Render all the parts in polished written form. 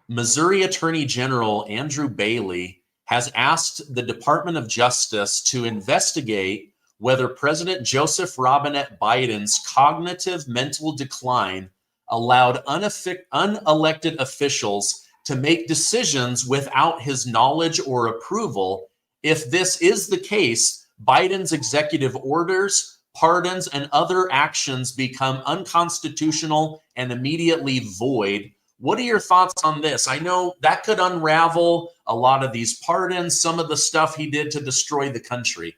Missouri Attorney General Andrew Bailey has asked the Department of Justice to investigate whether President Joseph Robinette Biden's cognitive mental decline allowed unelected officials to make decisions without his knowledge or approval. If this is the case, Biden's executive orders, pardons, and other actions become unconstitutional and immediately void. What are your thoughts on this? I know that could unravel a lot of these pardons, some of the stuff he did to destroy the country.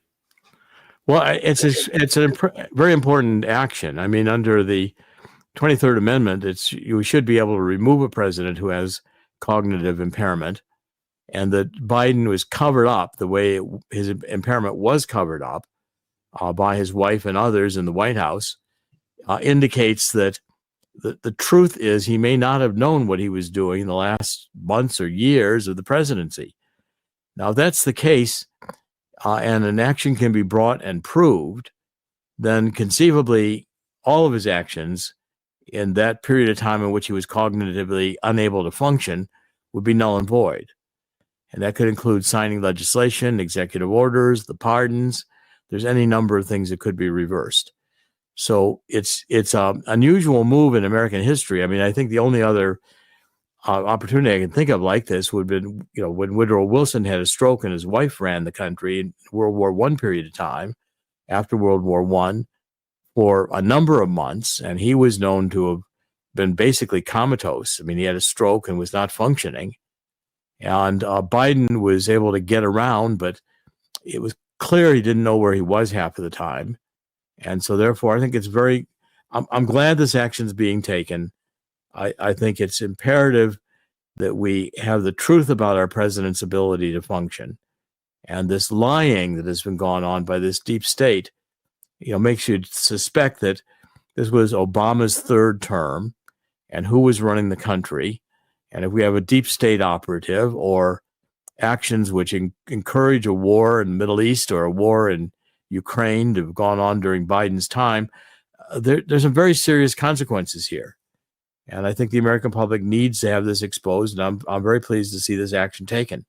Well, it's a very important action. I mean, under the 23rd Amendment, you should be able to remove a president who has cognitive impairment, and that Biden was covered up the way his impairment was covered up by his wife and others in the White House indicates that the truth is he may not have known what he was doing in the last months or years of the presidency. Now, if that's the case, and an action can be brought and proved, then conceivably all of his actions in that period of time in which he was cognitively unable to function would be null and void. And that could include signing legislation, executive orders, the pardons. There's any number of things that could be reversed. So it's an unusual move in American history. I mean, I think the only other opportunity I can think of like this would have been, when Woodrow Wilson had a stroke and his wife ran the country in World War I period of time, after World War I, for a number of months, and he was known to have been basically comatose. I mean, he had a stroke and was not functioning. And Biden was able to get around, but it was clear he didn't know where he was half of the time. And so therefore, I think it's I'm glad this action is being taken. I think it's imperative that we have the truth about our president's ability to function. And this lying that has been going on by this deep state, makes you suspect that this was Obama's third term and who was running the country. And if we have a deep state operative or actions which encourage a war in the Middle East or a war in Ukraine to have gone on during Biden's time, there's some very serious consequences here. And I think the American public needs to have this exposed, and I'm very pleased to see this action taken.